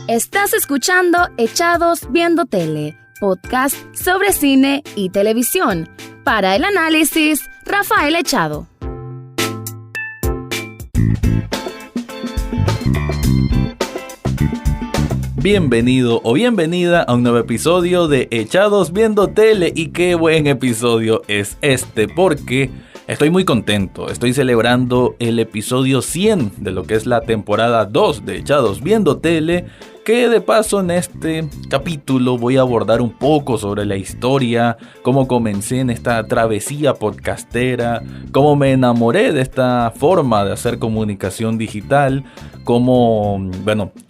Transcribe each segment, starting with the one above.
Estás escuchando Echados Viendo Tele, podcast sobre cine y televisión. Para el análisis, Rafael Echado. Bienvenido o bienvenida a un nuevo episodio de Echados Viendo Tele. Y qué buen episodio es este, porque estoy muy contento. Estoy celebrando el episodio 100 de lo que es la temporada 2 de Echados Viendo Tele, que de paso en este capítulo voy a abordar un poco sobre la historia, cómo comencé en esta travesía podcastera, cómo me enamoré de esta forma de hacer comunicación digital,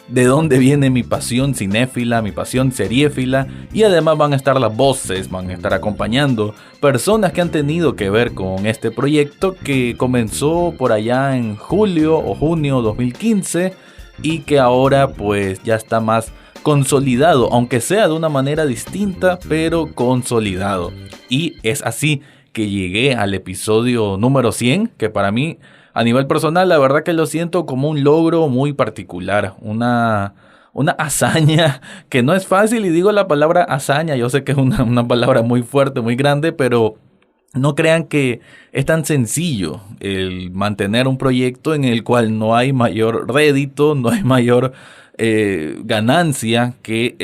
de dónde viene mi pasión cinéfila, mi pasión seriéfila, y además van a estar las voces, van a estar acompañando personas que han tenido que ver con este proyecto que comenzó por allá en julio o junio 2015 y que ahora pues ya está más consolidado, aunque sea de una manera distinta, pero consolidado. Y es así que llegué al episodio número 100, que para mí, a nivel personal, la verdad que lo siento como un logro muy particular, una hazaña que no es fácil, y digo la palabra hazaña, yo sé que es una palabra muy fuerte, muy grande, pero no crean que es tan sencillo el mantener un proyecto en el cual no hay mayor rédito, no hay mayor ganancia que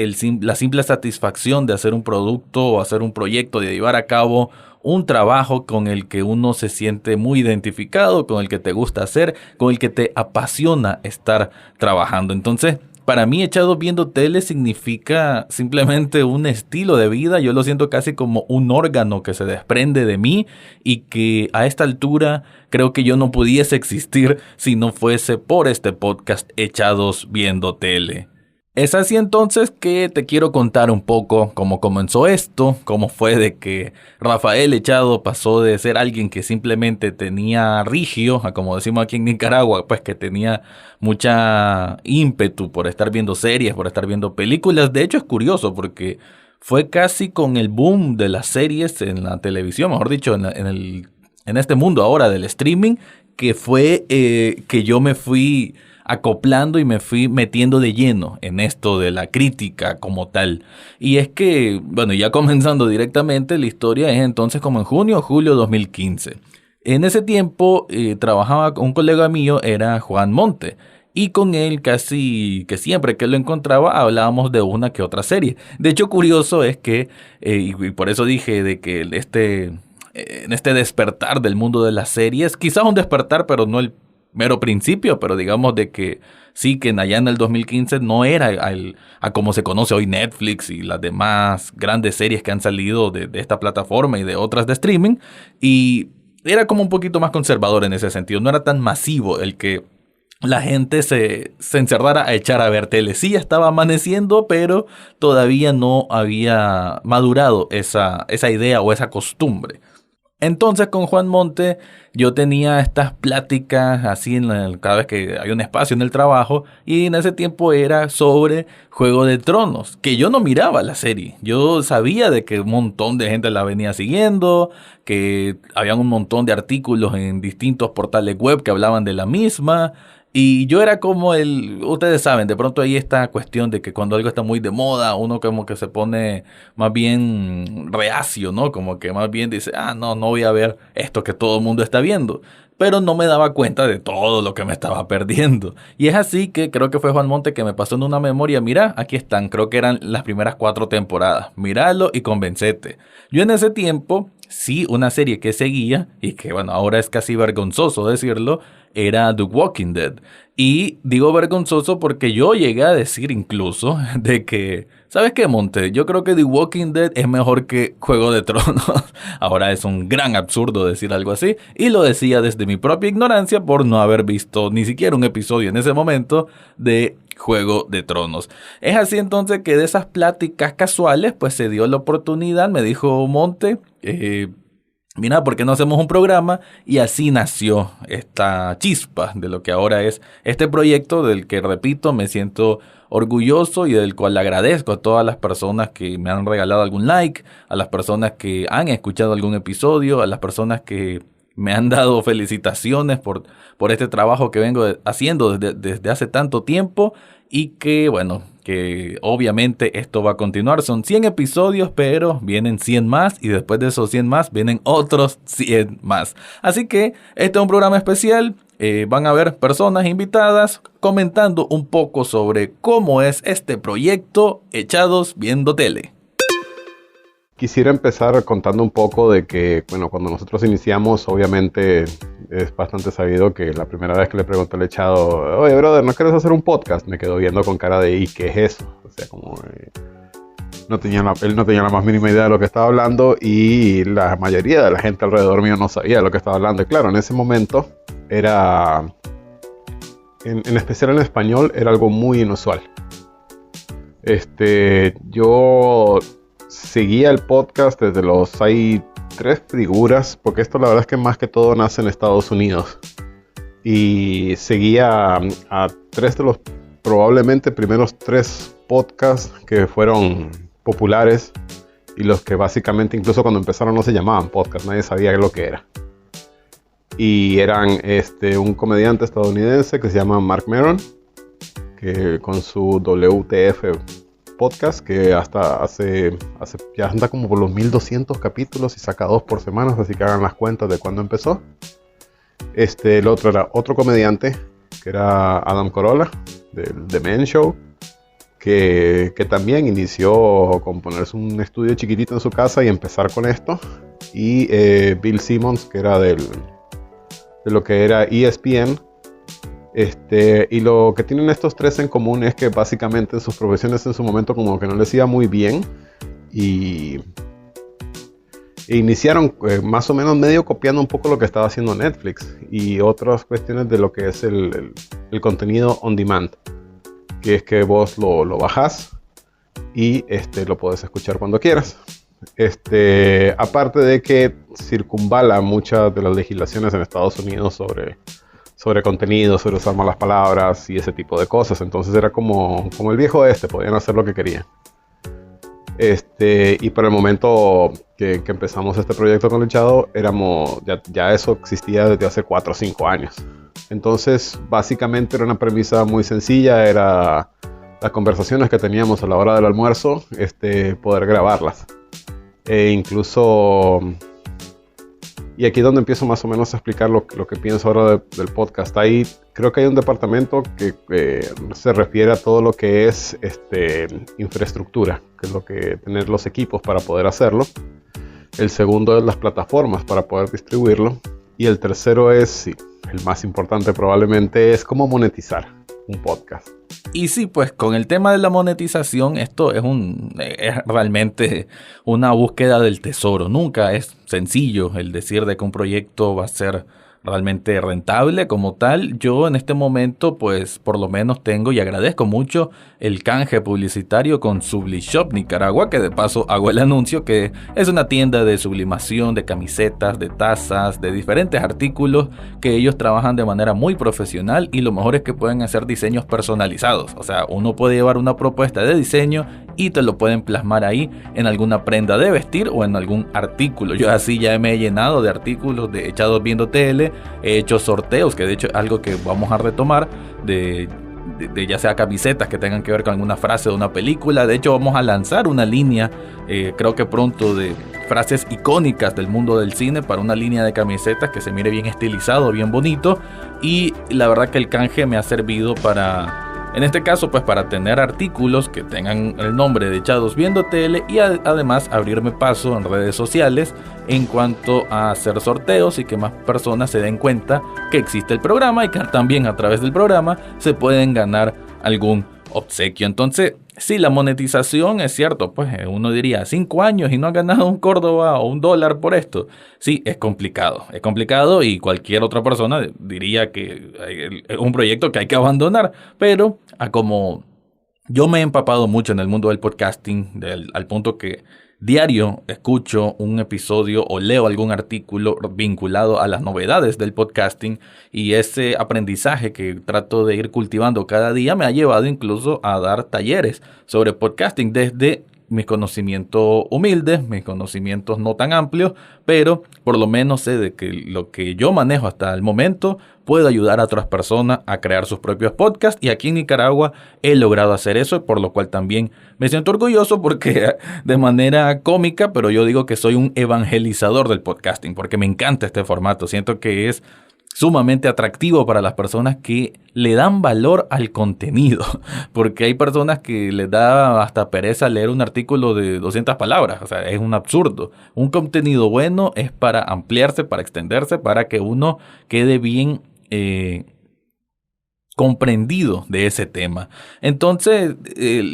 la simple satisfacción de hacer un producto o hacer un proyecto, de llevar a cabo un trabajo con el que uno se siente muy identificado, con el que te gusta hacer, con el que te apasiona estar trabajando. Entonces, para mí, Echados Viendo Tele significa simplemente un estilo de vida. Yo lo siento casi como un órgano que se desprende de mí y que a esta altura creo que yo no pudiese existir si no fuese por este podcast Echados Viendo Tele. Es así entonces que te quiero contar un poco cómo comenzó esto, cómo fue de que Rafael Echado pasó de ser alguien que simplemente tenía rigio, a como decimos aquí en Nicaragua, pues que tenía mucha ímpetu por estar viendo series, por estar viendo películas. De hecho es curioso porque fue casi con el boom de las series en la televisión, mejor dicho, en este mundo ahora del streaming, que fue que yo me fui acoplando y me fui metiendo de lleno en esto de la crítica como tal. Y es que, ya comenzando directamente, la historia es entonces como en junio o julio 2015. En ese tiempo trabajaba con un colega mío, era Juan Monte, y con él casi que siempre que lo encontraba hablábamos de una que otra serie. De hecho, curioso es que, y por eso dije de que en este despertar del mundo de las series, quizás un despertar, pero no el mero principio, pero digamos de que sí, que allá en el 2015 no era a como se conoce hoy Netflix y las demás grandes series que han salido de esta plataforma y de otras de streaming, y era como un poquito más conservador en ese sentido, no era tan masivo el que la gente se encerrara a echar a ver tele. Sí, ya estaba amaneciendo, pero todavía no había madurado esa idea o esa costumbre. Entonces con Juan Monte yo tenía estas pláticas así cada vez que hay un espacio en el trabajo, y en ese tiempo era sobre Juego de Tronos, que yo no miraba la serie. Yo sabía de que un montón de gente la venía siguiendo, que había un montón de artículos en distintos portales web que hablaban de la misma. Y yo era como ustedes saben, de pronto hay esta cuestión de que cuando algo está muy de moda, uno como que se pone más bien reacio, ¿no? Como que más bien dice, no voy a ver esto que todo el mundo está viendo. Pero no me daba cuenta de todo lo que me estaba perdiendo. Y es así que creo que fue Juan Monte que me pasó en una memoria, mira, aquí están, creo que eran las primeras 4 temporadas. Míralo y convencete. Yo en ese tiempo, sí, una serie que seguía, y que ahora es casi vergonzoso decirlo, era The Walking Dead. Y digo vergonzoso porque yo llegué a decir incluso de que, ¿sabes qué, Monte? Yo creo que The Walking Dead es mejor que Juego de Tronos. Ahora es un gran absurdo decir algo así, y lo decía desde mi propia ignorancia por no haber visto ni siquiera un episodio en ese momento de Juego de Tronos. Es así entonces que de esas pláticas casuales pues se dio la oportunidad, me dijo Monte, mira, ¿por qué no hacemos un programa? Y así nació esta chispa de lo que ahora es este proyecto, del que, repito, me siento orgulloso y del cual agradezco a todas las personas que me han regalado algún like, a las personas que han escuchado algún episodio, a las personas que me han dado felicitaciones por este trabajo que vengo haciendo desde hace tanto tiempo, y que, que obviamente esto va a continuar. Son 100 episodios, pero vienen 100 más y después de esos 100 más vienen otros 100 más. Así que este es un programa especial. Van a haber personas invitadas comentando un poco sobre cómo es este proyecto Echados Viendo Tele. Quisiera empezar contando un poco de que, bueno, cuando nosotros iniciamos, obviamente es bastante sabido que la primera vez que le pregunté al Echado, oye, brother, ¿no quieres hacer un podcast? Me quedó viendo con cara de, ¿y qué es eso? O sea, como él no tenía la más mínima idea de lo que estaba hablando y la mayoría de la gente alrededor mío no sabía de lo que estaba hablando. Y claro, en ese momento era, en especial en español, era algo muy inusual. Yo seguía el podcast desde hay 3 figuras, porque esto la verdad es que más que todo nace en Estados Unidos. Y seguía a 3 de los probablemente primeros 3 podcasts que fueron populares y los que básicamente incluso cuando empezaron no se llamaban podcast, nadie sabía lo que era. Y eran un comediante estadounidense que se llama Marc Maron, que con su WTF podcast, que hasta ya anda como por los 1200 capítulos y saca 2 por semana, así que hagan las cuentas de cuándo empezó. El otro era otro comediante que era Adam Carolla del The Men Show, que también inició con ponerse un estudio chiquitito en su casa y empezar con esto, y Bill Simmons, que era de lo que era ESPN. Y lo que tienen estos 3 en común es que básicamente sus profesiones en su momento como que no les iba muy bien e iniciaron más o menos medio copiando un poco lo que estaba haciendo Netflix y otras cuestiones de lo que es el contenido on demand, que es que vos lo bajás y lo podés escuchar cuando quieras. Aparte de que circunvala muchas de las legislaciones en Estados Unidos sobre contenido, sobre usar malas palabras y ese tipo de cosas. Entonces era como el viejo podían hacer lo que querían. Y por el momento que empezamos este proyecto con el Echado, ya eso existía desde hace 4 o 5 años. Entonces básicamente era una premisa muy sencilla, era las conversaciones que teníamos a la hora del almuerzo, poder grabarlas. Incluso... Y aquí es donde empiezo más o menos a explicar lo que pienso ahora del podcast. Ahí creo que hay un departamento que se refiere a todo lo que es infraestructura, que es lo que tener los equipos para poder hacerlo. El segundo es las plataformas para poder distribuirlo. Y el tercero es, el más importante probablemente, es cómo monetizar un podcast. Y sí, pues con el tema de la monetización, esto es realmente una búsqueda del tesoro. Nunca es sencillo el decir de que un proyecto va a ser realmente rentable como tal. Yo en este momento pues por lo menos tengo y agradezco mucho el canje publicitario con Sublishop Nicaragua, que de paso hago el anuncio, que es una tienda de sublimación de camisetas, de tazas, de diferentes artículos que ellos trabajan de manera muy profesional, y lo mejor es que pueden hacer diseños personalizados. O sea, uno puede llevar una propuesta de diseño y te lo pueden plasmar ahí en alguna prenda de vestir o en algún artículo. Yo así ya me he llenado de artículos de Echados Viendo Tele. He hecho sorteos, que de hecho es algo que vamos a retomar, de ya sea camisetas que tengan que ver con alguna frase de una película. De hecho vamos a lanzar una línea, creo que pronto, de frases icónicas del mundo del cine, para una línea de camisetas que se mire bien estilizado, bien bonito. Y la verdad que el canje me ha servido para, en este caso, pues para tener artículos que tengan el nombre de Echados Viendo Tele, y además abrirme paso en redes sociales en cuanto a hacer sorteos y que más personas se den cuenta que existe el programa y que también a través del programa se pueden ganar algún obsequio. Entonces, sí, la monetización es cierto, pues uno diría 5 años y no ha ganado un Córdoba o un dólar por esto. Sí, es complicado y cualquier otra persona diría que es un proyecto que hay que abandonar, pero como yo me he empapado mucho en el mundo del podcasting, al punto que diario escucho un episodio o leo algún artículo vinculado a las novedades del podcasting, y ese aprendizaje que trato de ir cultivando cada día me ha llevado incluso a dar talleres sobre podcasting, desde mis conocimientos humildes, mis conocimientos no tan amplios, pero por lo menos sé de que lo que yo manejo hasta el momento puedo ayudar a otras personas a crear sus propios podcasts, y aquí en Nicaragua he logrado hacer eso, por lo cual también me siento orgulloso porque de manera cómica, pero yo digo que soy un evangelizador del podcasting porque me encanta este formato, siento que es sumamente atractivo para las personas que le dan valor al contenido, porque hay personas que les da hasta pereza leer un artículo de 200 palabras, o sea, es un absurdo. Un contenido bueno es para ampliarse, para extenderse, para que uno quede bien comprendido de ese tema. Entonces,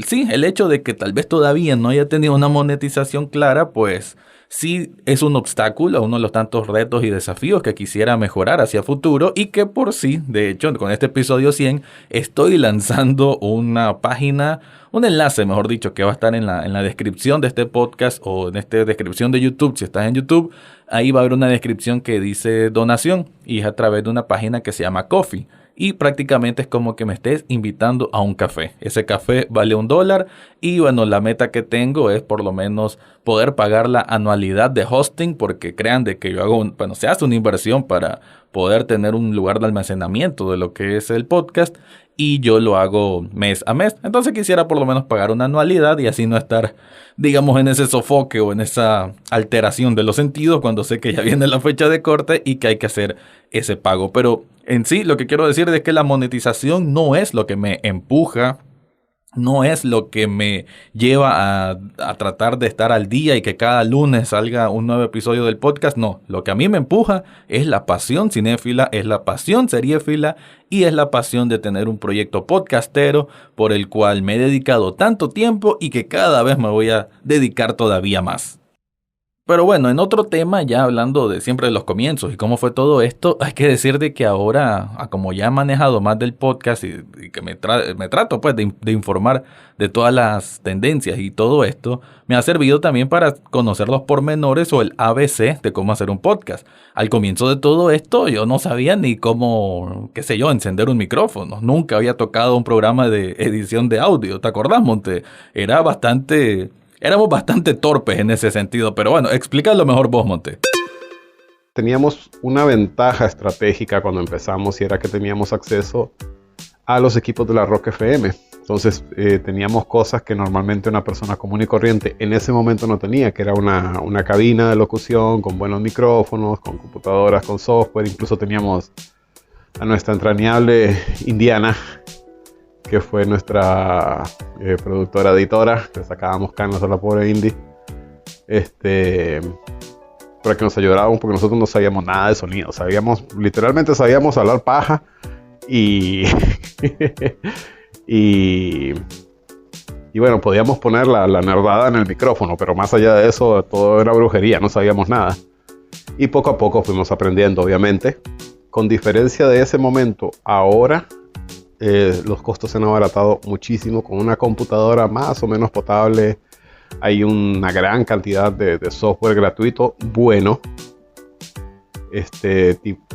sí, el hecho de que tal vez todavía no haya tenido una monetización clara, pues sí es un obstáculo, uno de los tantos retos y desafíos que quisiera mejorar hacia futuro, y que por sí, de hecho, con este episodio 100 estoy lanzando una página, un enlace, mejor dicho, que va a estar en la descripción de este podcast o en esta descripción de YouTube. Si estás en YouTube, ahí va a haber una descripción que dice donación, y es a través de una página que se llama Ko-fi. Y prácticamente es como que me estés invitando a un café. Ese café vale $1 y bueno, la meta que tengo es por lo menos poder pagar la anualidad de hosting, porque crean de que yo hago, se hace una inversión para poder tener un lugar de almacenamiento de lo que es el podcast, y yo lo hago mes a mes. Entonces quisiera por lo menos pagar una anualidad y así no estar, digamos, en ese sofoque o en esa alteración de los sentidos cuando sé que ya viene la fecha de corte y que hay que hacer ese pago. Pero en sí, lo que quiero decir es que la monetización no es lo que me empuja, no es lo que me lleva a tratar de estar al día y que cada lunes salga un nuevo episodio del podcast. No, lo que a mí me empuja es la pasión cinéfila, es la pasión seriéfila y es la pasión de tener un proyecto podcastero por el cual me he dedicado tanto tiempo y que cada vez me voy a dedicar todavía más. Pero bueno, en otro tema, ya hablando de siempre de los comienzos y cómo fue todo esto, hay que decir de que ahora, como ya he manejado más del podcast y que me trato pues de informar de todas las tendencias y todo esto, me ha servido también para conocer los pormenores o el ABC de cómo hacer un podcast. Al comienzo de todo esto yo no sabía ni cómo, qué sé yo, encender un micrófono. Nunca había tocado un programa de edición de audio. ¿Te acordás, Monte? Éramos bastante torpes en ese sentido, pero bueno, explícalo mejor vos, Monte. Teníamos una ventaja estratégica cuando empezamos, y era que teníamos acceso a los equipos de la Rock FM. Entonces teníamos cosas que normalmente una persona común y corriente en ese momento no tenía, que era una cabina de locución con buenos micrófonos, con computadoras, con software. Incluso teníamos a nuestra entrañable Indiana, que fue nuestra productora editora, que sacábamos canas a la pobre Indy, para que nos ayudaran, porque nosotros no sabíamos nada de sonido. Literalmente sabíamos hablar paja y y bueno, podíamos poner la nerdada en el micrófono, pero más allá de eso todo era brujería, no sabíamos nada. Y poco a poco fuimos aprendiendo, obviamente. Con diferencia de ese momento, ahora los costos se han abaratado muchísimo. Con una computadora más o menos potable hay una gran cantidad de software gratuito bueno.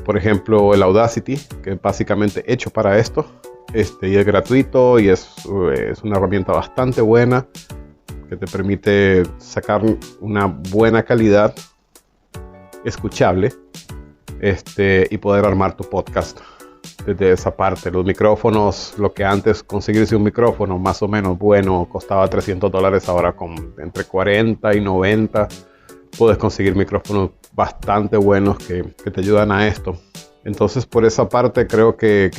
Por ejemplo, el Audacity, que es básicamente hecho para esto. Y es gratuito y es una herramienta bastante buena que te permite sacar una buena calidad escuchable y poder armar tu podcast desde esa parte. Los micrófonos, lo que antes conseguirse un micrófono más o menos bueno costaba $300, ahora con entre 40 y 90 puedes conseguir micrófonos bastante buenos que te ayudan a esto. Entonces, por esa parte creo que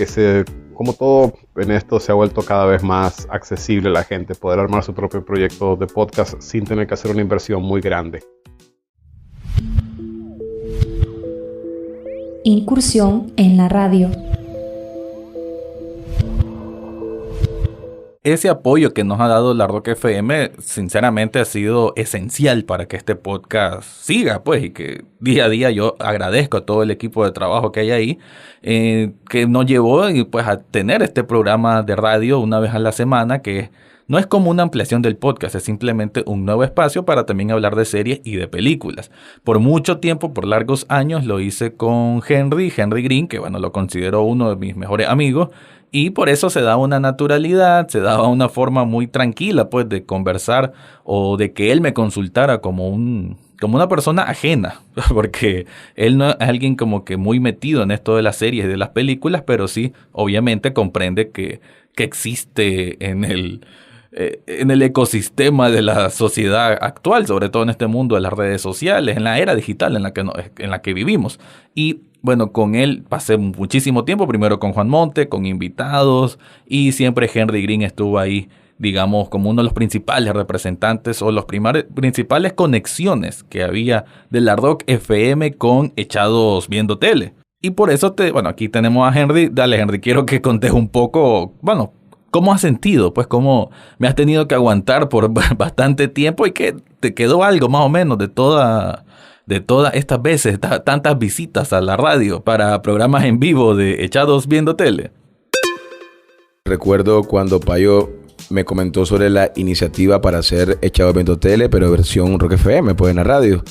como todo en esto, se ha vuelto cada vez más accesible a la gente poder armar su propio proyecto de podcast sin tener que hacer una inversión muy grande. Incursión en la radio. Ese apoyo que nos ha dado la Rock FM, sinceramente ha sido esencial para que este podcast siga, pues, y que día a día yo agradezco a todo el equipo de trabajo que hay ahí, que nos llevó pues a tener este programa de radio una vez a la semana, que no es como una ampliación del podcast, es simplemente un nuevo espacio para también hablar de series y de películas. Por mucho tiempo, por largos años, lo hice con Henry Green, que bueno, lo considero uno de mis mejores amigos, Y por eso se daba una naturalidad, se daba una forma muy tranquila, pues, de conversar o de que él me consultara como una persona ajena, porque él no es alguien como que muy metido en esto de las series y de las películas, pero sí, obviamente comprende que existe en el ecosistema de la sociedad actual, sobre todo en este mundo de las redes sociales, en la era digital en la que vivimos. Y bueno, con él pasé muchísimo tiempo, primero con Juan Monte, con invitados, y siempre Henry Green estuvo ahí, digamos, como uno de los principales representantes o los principales conexiones que había de la Rock FM con Echados Viendo Tele. Y por eso aquí tenemos a Henry. Dale, Henry, quiero que contes un poco, bueno, ¿cómo has sentido? Pues cómo me has tenido que aguantar por bastante tiempo y que te quedó algo más o menos de todas estas veces, tantas visitas a la radio para programas en vivo de Echados Viendo Tele. Recuerdo cuando Payo me comentó sobre la iniciativa para hacer Echados Viendo Tele, pero versión Rock FM, pues en la radio.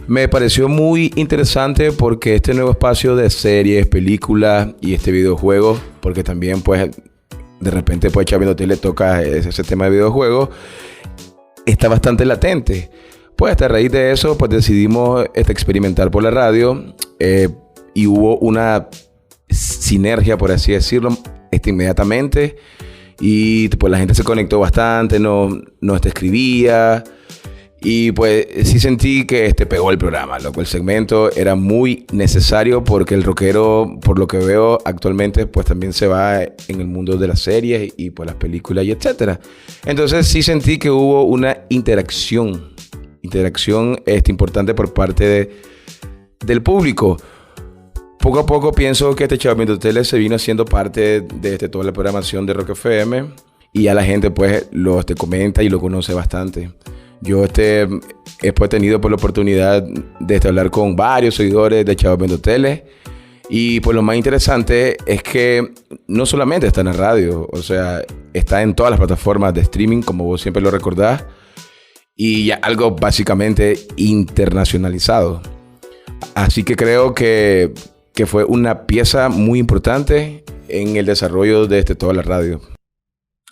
Me pareció muy interesante porque este nuevo espacio de series, películas y este videojuego, porque también pues de repente pues Echados Viendo Tele toca ese tema de videojuegos, está bastante latente. Pues hasta a raíz de eso pues decidimos experimentar por la radio y hubo una sinergia, por así decirlo, inmediatamente, y pues la gente se conectó bastante, nos escribía. Y pues sí sentí que pegó el programa, loco. El segmento era muy necesario porque el rockero, por lo que veo actualmente, pues también se va en el mundo de las series y pues las películas y etcétera. Entonces sí sentí que hubo una interacción importante por parte del público. Poco a poco pienso que Echados Viendo Tele se vino haciendo parte de toda la programación de Rock FM y ya la gente pues lo comenta y lo conoce bastante. Yo he tenido la oportunidad de hablar con varios seguidores de Echados Viendo Tele y pues lo más interesante es que no solamente está en la radio, o sea, está en todas las plataformas de streaming, como vos siempre lo recordás, y ya algo básicamente internacionalizado. Así que creo que fue una pieza muy importante en el desarrollo de toda la radio.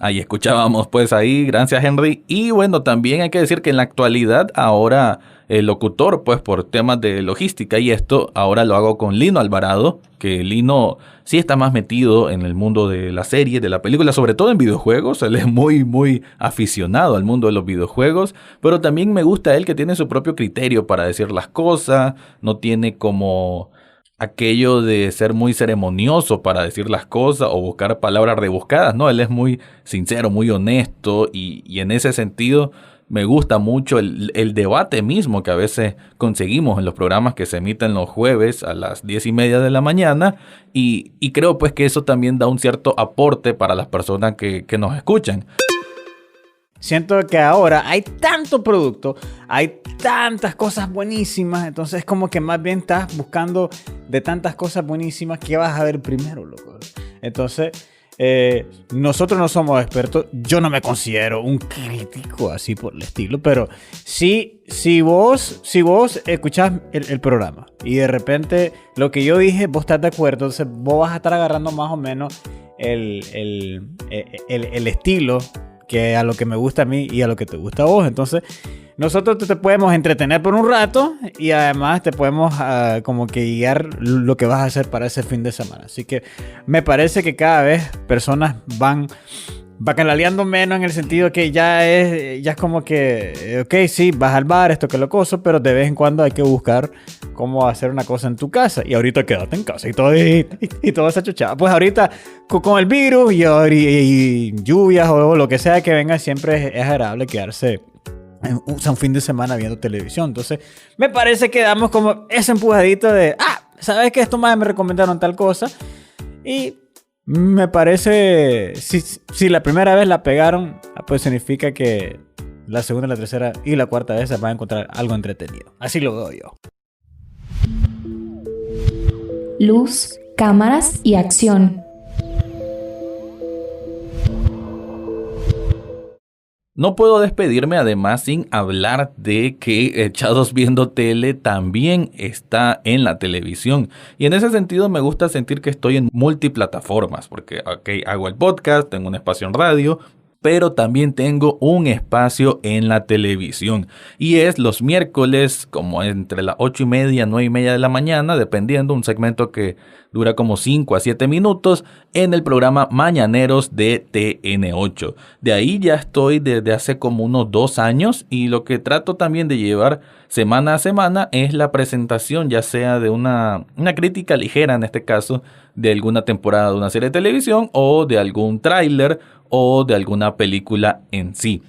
Ahí escuchábamos pues ahí, gracias Henry. Y bueno, también hay que decir que en la actualidad ahora el locutor pues por temas de logística y esto, ahora lo hago con Lino Alvarado, que Lino sí está más metido en el mundo de la serie, de la película, sobre todo en videojuegos. Él es muy, muy aficionado al mundo de los videojuegos, pero también me gusta él que tiene su propio criterio para decir las cosas, no tiene como aquello de ser muy ceremonioso para decir las cosas o buscar palabras rebuscadas, ¿no? Él es muy sincero, muy honesto y en ese sentido me gusta mucho el debate mismo que a veces conseguimos en los programas que se emiten los jueves a las 10:30 de la mañana y creo pues que eso también da un cierto aporte para las personas que nos escuchan. Siento que ahora hay tanto producto, hay tantas cosas buenísimas, entonces como que más bien estás buscando de tantas cosas buenísimas que vas a ver primero, loco. Entonces, nosotros no somos expertos, yo no me considero un crítico así por el estilo, pero sí, si vos escuchás el programa y de repente lo que yo dije, vos estás de acuerdo, entonces vos vas a estar agarrando más o menos el estilo que a lo que me gusta a mí y a lo que te gusta a vos. Entonces nosotros te podemos entretener por un rato y además te podemos como que guiar lo que vas a hacer para ese fin de semana. Así que me parece que cada vez personas van canaleando menos en el sentido que ya es como que ok, sí, vas al bar, esto que lo coso, pero de vez en cuando hay que buscar cómo hacer una cosa en tu casa. Y ahorita quédate en casa y todo esa chuchada. Pues ahorita con el virus y lluvias o lo que sea que venga, siempre es agradable quedarse un fin de semana viendo televisión. Entonces me parece que damos como ese empujadito de ¿sabes qué? Esto más me recomendaron tal cosa. Y me parece, si la primera vez la pegaron, pues significa que la segunda, la tercera y la cuarta vez se van a encontrar algo entretenido. Así lo veo yo. Luz, cámaras y acción. no puedo despedirme además sin hablar de que Echados Viendo Tele también está en la televisión. Y en ese sentido me gusta sentir que estoy en multiplataformas, porque hago el podcast, tengo un espacio en radio, pero también tengo un espacio en la televisión. Y es los miércoles, como entre las 8:30 y 9:30 de la mañana, dependiendo, un segmento que dura como 5 a 7 minutos, en el programa Mañaneros de TN8. De ahí ya estoy desde hace como unos 2 años, y lo que trato también de llevar semana a semana es la presentación, ya sea de una crítica ligera, en este caso, de alguna temporada de una serie de televisión, o de algún tráiler, o de alguna película en sí.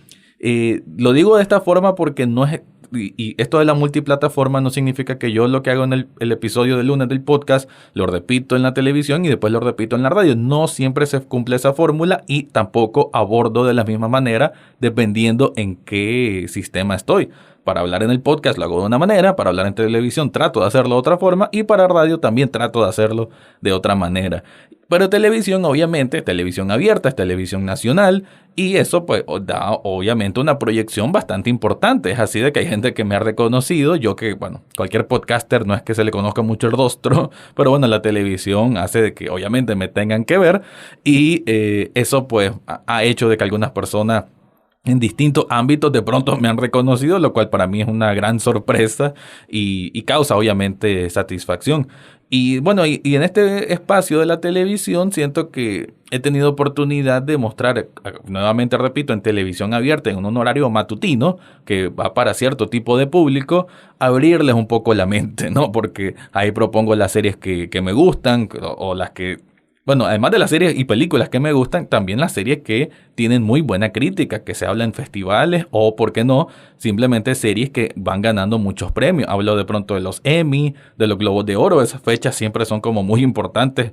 Lo digo de esta forma porque no es... Y esto de la multiplataforma no significa que yo lo que hago en el episodio de lunes del podcast lo repito en la televisión y después lo repito en la radio. No siempre se cumple esa fórmula, y tampoco abordo de la misma manera dependiendo en qué sistema estoy. Para hablar en el podcast lo hago de una manera, para hablar en televisión trato de hacerlo de otra forma, y para radio también trato de hacerlo de otra manera. Pero televisión, obviamente, es televisión abierta, es televisión nacional, y eso pues da obviamente una proyección bastante importante. Es así de que hay gente que me ha reconocido. Yo que, bueno, cualquier podcaster no es que se le conozca mucho el rostro, pero bueno, la televisión hace de que obviamente me tengan que ver, y eso pues ha hecho de que algunas personas en distintos ámbitos de pronto me han reconocido, lo cual para mí es una gran sorpresa y causa obviamente satisfacción. Y bueno, y en este espacio de la televisión siento que he tenido oportunidad de mostrar, nuevamente repito, en televisión abierta, en un horario matutino, que va para cierto tipo de público, abrirles un poco la mente, ¿no? Porque ahí propongo las series que me gustan, o las que... Bueno, además de las series y películas que me gustan, también las series que tienen muy buena crítica, que se habla en festivales, o, ¿por qué no?, simplemente series que van ganando muchos premios. Hablo de pronto de los Emmy, de los Globos de Oro. Esas fechas siempre son como muy importantes.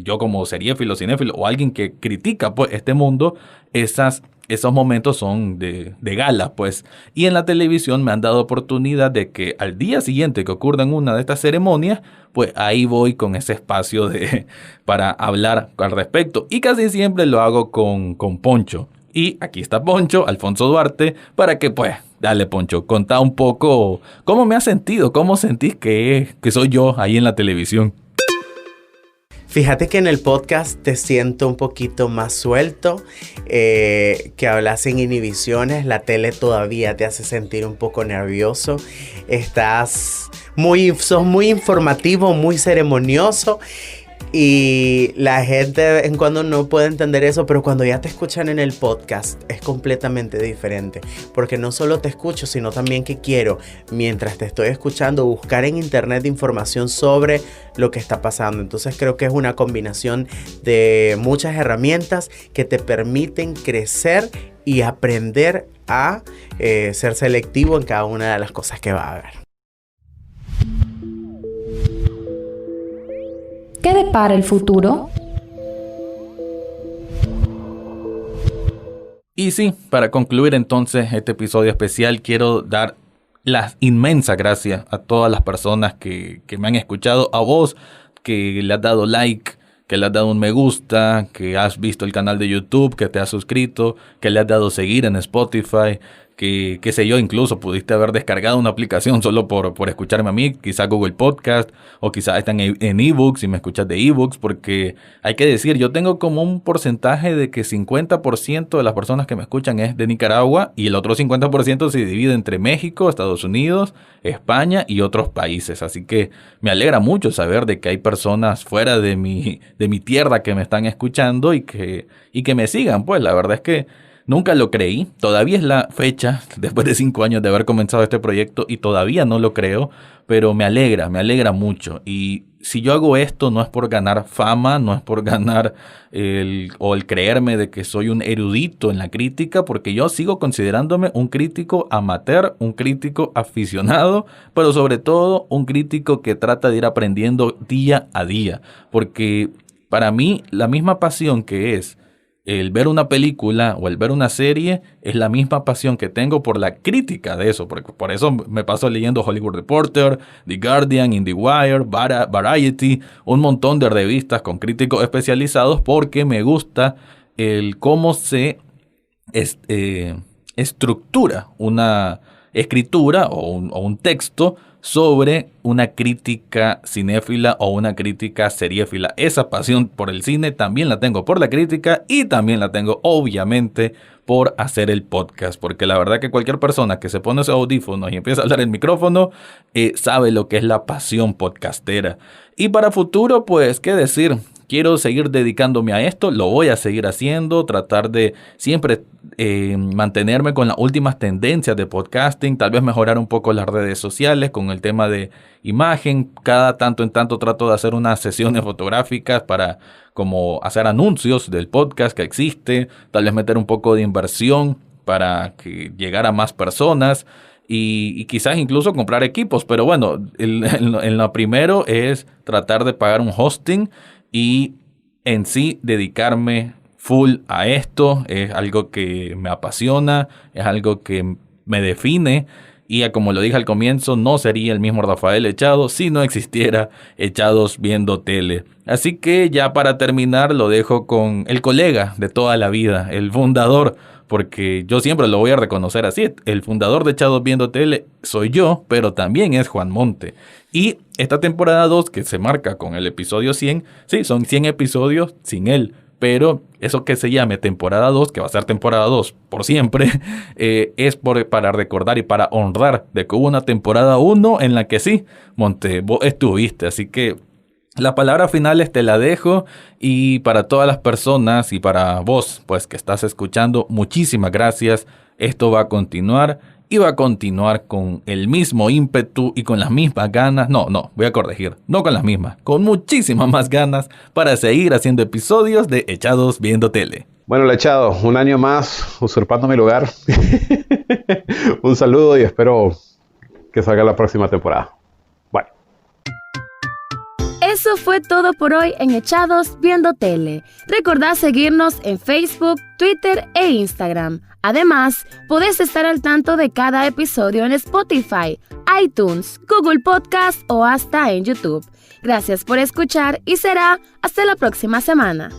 Yo como seriéfilo, cinéfilo, o alguien que critica pues este mundo, esos momentos son de gala, pues. Y en la televisión me han dado oportunidad de que al día siguiente que ocurran una de estas ceremonias, pues ahí voy con ese espacio para hablar al respecto. Y casi siempre lo hago con Poncho. Y aquí está Poncho, Alfonso Duarte, para que pues, dale Poncho, contá un poco cómo me has sentido, cómo sentís que soy yo ahí en la televisión. Fíjate que en el podcast te siento un poquito más suelto, que hablas sin inhibiciones. La tele todavía te hace sentir un poco nervioso. Sos muy informativo, muy ceremonioso. Y la gente de vez en cuando no puede entender eso, pero cuando ya te escuchan en el podcast es completamente diferente. Porque no solo te escucho, sino también que quiero, mientras te estoy escuchando, buscar en internet información sobre lo que está pasando. Entonces creo que es una combinación de muchas herramientas que te permiten crecer y aprender a ser selectivo en cada una de las cosas que va a haber. ¿Qué depara el futuro? Y sí, para concluir entonces este episodio especial, quiero dar las inmensas gracias a todas las personas que me han escuchado, a vos que le has dado like, que le has dado un me gusta, que has visto el canal de YouTube, que te has suscrito, que le has dado seguir en Spotify, que qué sé yo, incluso pudiste haber descargado una aplicación solo por escucharme a mí, quizá Google Podcast, o quizá están en ebooks y me escuchas de ebooks, porque hay que decir, yo tengo como un porcentaje de que 50% de las personas que me escuchan es de Nicaragua, y el otro 50% se divide entre México, Estados Unidos, España y otros países. Así que me alegra mucho saber de que hay personas fuera de mi tierra que me están escuchando y que me sigan. Pues la verdad es que nunca lo creí, todavía es la fecha, después de 5 años de haber comenzado este proyecto, y todavía no lo creo, pero me alegra mucho. Y si yo hago esto no es por ganar fama, no es por ganar el creerme de que soy un erudito en la crítica, porque yo sigo considerándome un crítico amateur, un crítico aficionado, pero sobre todo un crítico que trata de ir aprendiendo día a día, porque para mí la misma pasión que es el ver una película o el ver una serie es la misma pasión que tengo por la crítica de eso. Por eso me paso leyendo Hollywood Reporter, The Guardian, IndieWire, Variety, un montón de revistas con críticos especializados, porque me gusta el cómo se estructura una escritura o un texto sobre una crítica cinéfila o una crítica seriéfila. Esa pasión por el cine también la tengo por la crítica y también la tengo obviamente por hacer el podcast, porque la verdad que cualquier persona que se pone esos audífonos y empieza a hablar el micrófono sabe lo que es la pasión podcastera. Y para futuro, pues, ¿qué decir? Quiero seguir dedicándome a esto, lo voy a seguir haciendo, tratar de siempre mantenerme con las últimas tendencias de podcasting, tal vez mejorar un poco las redes sociales con el tema de imagen. Cada tanto en tanto trato de hacer unas sesiones fotográficas para como hacer anuncios del podcast que existe, tal vez meter un poco de inversión para que llegara a más personas. Y quizás incluso comprar equipos, pero bueno, en lo primero es tratar de pagar un hosting y en sí dedicarme full a esto. Es algo que me apasiona, es algo que me define y como lo dije al comienzo, no sería el mismo Rafael Echado si no existiera Echados Viendo Tele. Así que ya para terminar lo dejo con el colega de toda la vida, el fundador, porque yo siempre lo voy a reconocer así. El fundador de Echados Viendo Tele soy yo, pero también es Juan Monte. Y esta temporada 2 que se marca con el episodio 100, sí, son 100 episodios sin él. Pero eso que se llame temporada 2, que va a ser temporada 2 por siempre, es para recordar y para honrar de que hubo una temporada 1 en la que sí, Monte, vos estuviste. Así que la palabra final te la dejo, y para todas las personas y para vos, pues que estás escuchando, muchísimas gracias. Esto va a continuar y va a continuar con el mismo ímpetu y con las mismas ganas. No, voy a corregir, no con las mismas, con muchísimas más ganas para seguir haciendo episodios de Echados Viendo Tele. Bueno, Lechado, un año más usurpando mi lugar. Un saludo y espero que salga la próxima temporada. Bye. Eso fue todo por hoy en Echados Viendo Tele. Recordá seguirnos en Facebook, Twitter e Instagram. Además, podés estar al tanto de cada episodio en Spotify, iTunes, Google Podcast o hasta en YouTube. Gracias por escuchar y será hasta la próxima semana.